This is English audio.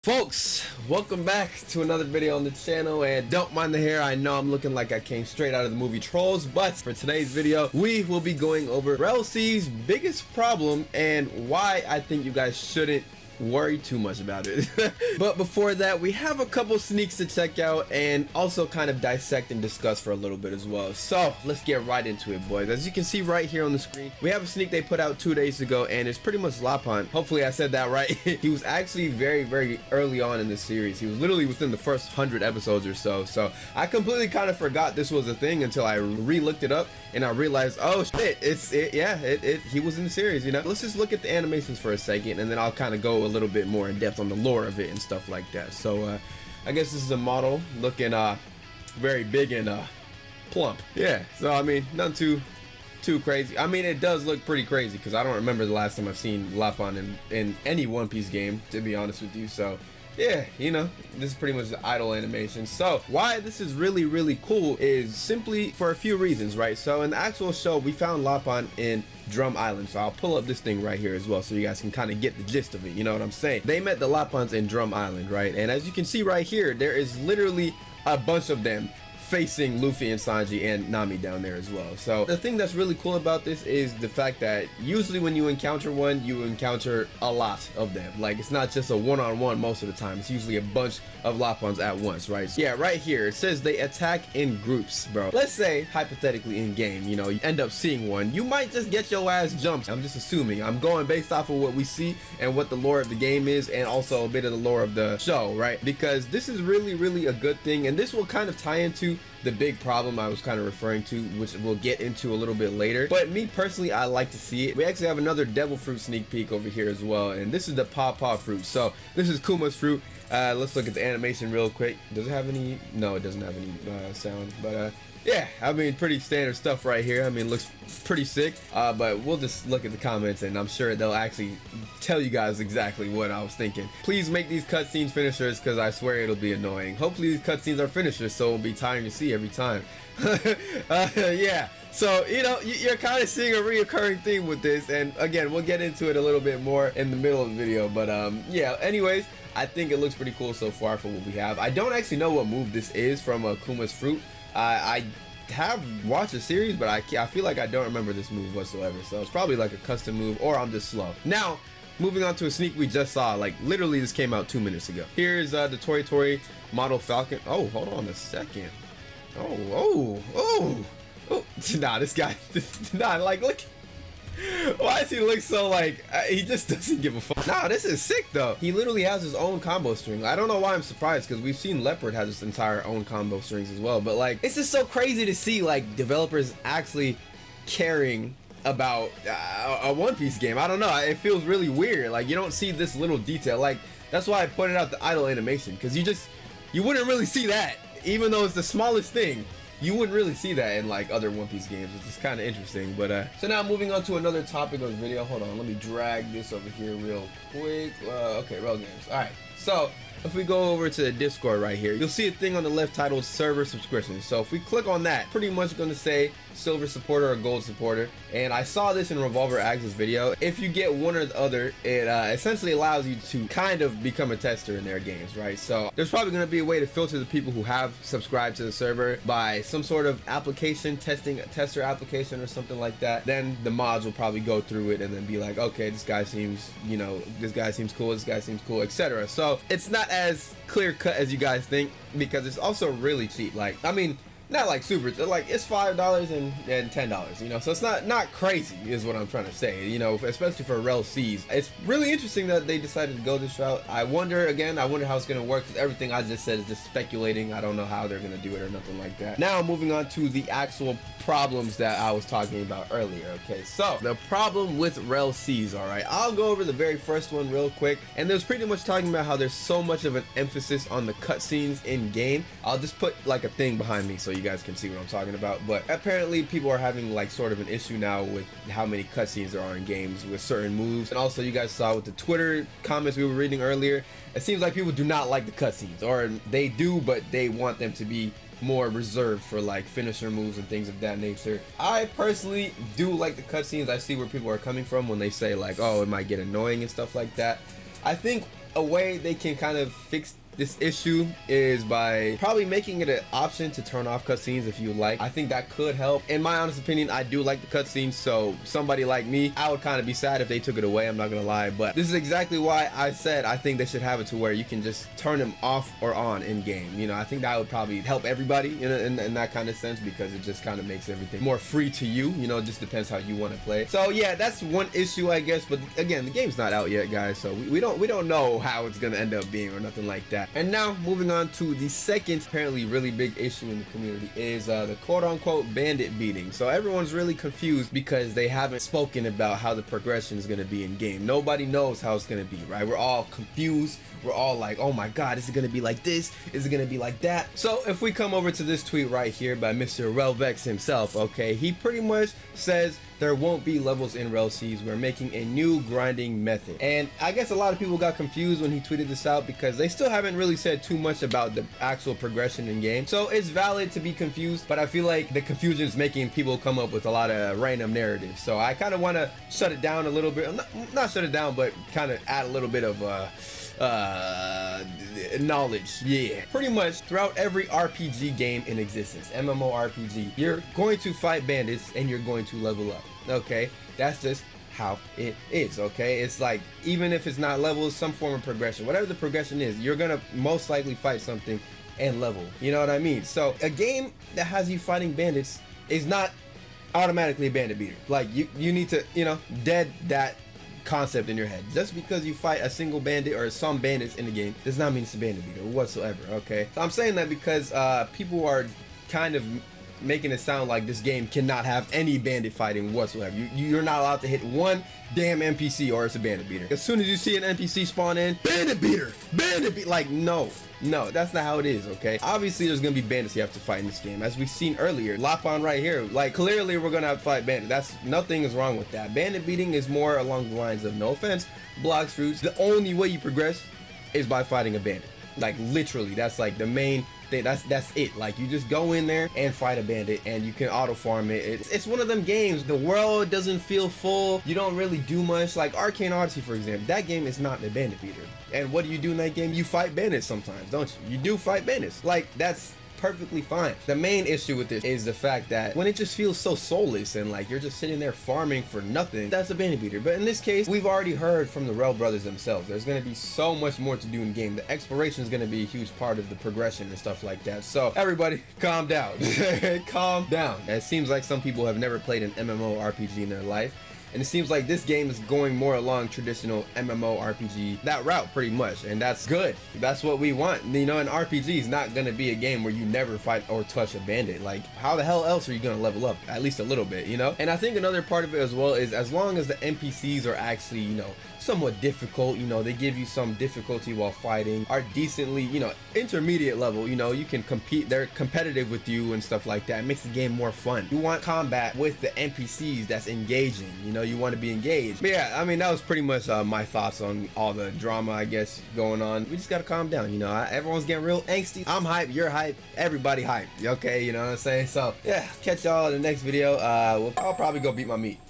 Folks, welcome back to another video on the channel, and don't mind the hair. I know I'm looking like I came straight out of the movie Trolls, but for today's video we will be going over RLC's biggest problem and why I think you guys shouldn't worry too much about it. But before that, we have a couple sneaks to check out and also kind of dissect and discuss for a little bit as well. So let's get right into it, boys. As you can see right here on the screen, we have a sneak they put out 2 days ago, and it's pretty much Lapon. Hopefully I said that right. He was actually very early on in the series. He was literally within the first 100 episodes or so. So I completely kind of forgot this was a thing until I re-looked it up and I realized, oh shit, he was in the series, you know. Let's just look at the animations for a second, and then I'll kind of go a little bit more in depth on the lore of it and stuff like that. So I guess this is a model looking very big and plump. Yeah, so I mean, nothing too crazy. I mean, it does look pretty crazy because I don't remember the last time I've seen Lapon in any One Piece game, to be honest with you. So yeah, you know, this is pretty much the idle animation. So why this is really cool is simply for a few reasons, right? So in the actual show, we found Lapon in Drum Island. So I'll pull up this thing right here as well so you guys can kind of get the gist of it, you know what I'm saying? They met the Lapons in Drum Island, right? And as you can see right here, there is literally a bunch of them facing Luffy and Sanji and Nami down there as well. So the thing that's really cool about this is the fact that usually when you encounter one, you encounter a lot of them. Like, it's not just a one-on-one most of the time. It's usually a bunch of Lapons at once, right? So yeah, right here it says they attack in groups, bro. Let's say hypothetically in game, you know, you end up seeing one, you might just get your ass jumped. I'm just assuming. I'm going based off of what we see and what the lore of the game is, and also a bit of the lore of the show, right? Because this is really a good thing, and this will kind of tie into the big problem I was kind of referring to, which we'll get into a little bit later. But me personally, I like to see it. We actually have another devil fruit sneak peek over here as well, and this is the paw fruit. So this is Kuma's fruit. Let's look at the animation real quick. Does it have any? No, it doesn't have any sound, but yeah, I mean, pretty standard stuff right here. I mean, it looks pretty sick, but we'll just look at the comments and I'm sure they'll actually tell you guys exactly what I was thinking. Please make these cutscenes finishers, because I swear it'll be annoying. Hopefully these cutscenes are finishers so it'll be tiring to see every time. Yeah, so you know, you're kind of seeing a reoccurring theme with this, and again, we'll get into it a little bit more in the middle of the video. But yeah, anyways, I think it looks pretty cool so far for what we have. I don't actually know what move this is from Kuma's fruit. I have watched the series, but I feel like I don't remember this move whatsoever. So it's probably like a custom move, or I'm just slow. Now, moving on to a sneak we just saw. Like, literally this came out 2 minutes ago. Here's the Tori model Falcon. Oh, hold on a second. Oh. Nah, this guy, nah, like, look. Why does he look so like he just doesn't give a fuck? Nah, this is sick though. He literally has his own combo string. I don't know why I'm surprised, because we've seen Leopard has his entire own combo strings as well. But like, it's just so crazy to see like developers actually caring about a One Piece game. I don't know, it feels really weird. Like, you don't see this little detail. Like, that's why I pointed out the idle animation, because you wouldn't really see that, even though it's the smallest thing. You wouldn't really see that in like other One Piece games, which is kind of interesting. But so now moving on to another topic of the video. Hold on, let me drag this over here real quick. Okay, Rell games. All right, so if we go over to the Discord right here, you'll see a thing on the left titled server subscription. So if we click on that, pretty much going to say silver supporter or gold supporter. And I saw this in Revolver Axe's video. If you get one or the other, it essentially allows you to kind of become a tester in their games, right? So there's probably going to be a way to filter the people who have subscribed to the server by some sort of application, tester application or something like that. Then the mods will probably go through it and then be like, okay, this guy seems, you know, this guy seems cool, etc. So it's not as clear cut as you guys think, because it's also really cheap. Like, I mean, not like super, like it's $5 and $10, you know, so it's not crazy is what I'm trying to say, you know, especially for RellSeas. It's really interesting that they decided to go this route. I wonder how it's going to work, because everything I just said is just speculating. I don't know how they're going to do it or nothing like that. Now moving on to the actual problems that I was talking about earlier. Okay, so the problem with RellSeas, all right, I'll go over the very first one real quick, and there's pretty much talking about how there's so much of an emphasis on the cutscenes in game. I'll just put like a thing behind me so you guys can see what I'm talking about. But apparently people are having like sort of an issue now with how many cutscenes there are in games with certain moves. And also, you guys saw with the Twitter comments we were reading earlier, it seems like people do not like the cutscenes, or they do, but they want them to be more reserved for like finisher moves and things of that nature. I personally do like the cutscenes. I see where people are coming from when they say like, oh, it might get annoying and stuff like that. I think a way they can kind of fix this issue is by probably making it an option to turn off cutscenes if you like. I think that could help. In my honest opinion, I do like the cutscenes, so somebody like me, I would kind of be sad if they took it away, I'm not gonna lie. But this is exactly why I said I think they should have it to where you can just turn them off or on in game. You know, I think that would probably help everybody in that kind of sense, because it just kind of makes everything more free to you. You know, it just depends how you want to play. So yeah, that's one issue, I guess. But again, the game's not out yet, guys, so we don't know how it's gonna end up being or nothing like that. And now moving on to the second apparently really big issue in the community is the quote-unquote bandit beating. So everyone's really confused because they haven't spoken about how the progression is going to be in game. Nobody knows how it's going to be, right? We're all confused. We're all like, oh my god, is it going to be like this? Is it going to be like that? So if we come over to this tweet right here by Mr. Rellvex himself, okay, he pretty much says there won't be levels in ROBUX. We're making a new grinding method. And I guess a lot of people got confused when he tweeted this out because they still haven't really said too much about the actual progression in game. So it's valid to be confused, but I feel like the confusion is making people come up with a lot of random narratives. So I kind of want to shut it down a little bit. Not shut it down, but kind of add a little bit of knowledge. Yeah, pretty much throughout every RPG game in existence, MMORPG, you're going to fight bandits and you're going to level up. Okay, that's just how it is. Okay, it's like, even if it's not levels, some form of progression, whatever the progression is, you're gonna most likely fight something and level. You know what I mean? So a game that has you fighting bandits is not automatically a bandit beater. Like you need to, you know, dead that concept in your head. Just because you fight a single bandit or some bandits in the game does not mean it's a bandit beater whatsoever. Okay, so I'm saying that because people are kind of making it sound like this game cannot have any bandit fighting whatsoever. You're not allowed to hit one damn NPC or it's a bandit beater. As soon as you see an NPC spawn in, bandit beater, like, no, that's not how it is. Okay, obviously there's gonna be bandits you have to fight in this game, as we've seen earlier. Lapon right here, like, clearly we're gonna have to fight bandits. That's, nothing is wrong with that. Bandit beating is more along the lines of, no offense, blocks fruits. The only way you progress is by fighting a bandit. Like, literally, that's like the main thing. That's it. Like, you just go in there and fight a bandit and you can auto farm it. It's one of them games, the world doesn't feel full, you don't really do much. Like Arcane Odyssey, for example, that game is not a bandit beater. And what do you do in that game? You fight bandits sometimes, don't you? You do fight bandits. Like, that's perfectly fine. The main issue with this is the fact that when it just feels so soulless and like you're just sitting there farming for nothing, that's a bandit beater. But in this case, we've already heard from the Rell brothers themselves, there's going to be so much more to do in game. The exploration is going to be a huge part of the progression and stuff like that. So everybody calm down. Calm down. It seems like some people have never played an MMORPG in their life, and it seems like this game is going more along traditional MMORPG, that route pretty much, and that's good. That's what we want. You know, an RPG is not going to be a game where you never fight or touch a bandit. Like, how the hell else are you going to level up? At least a little bit, you know? And I think another part of it as well is, as long as the NPCs are actually, you know, somewhat difficult, you know, they give you some difficulty while fighting, are decently, you know, intermediate level, you know, you can compete, they're competitive with you and stuff like that. It makes the game more fun. You want combat with the NPCs that's engaging, you know, you want to be engaged. But yeah, I mean, that was pretty much my thoughts on all the drama, I guess, going on. We just gotta calm down, you know, everyone's getting real angsty. I'm hyped, you're hyped, everybody hyped, okay, you know what I'm saying? So yeah, catch y'all in the next video. I'll probably go beat my meat.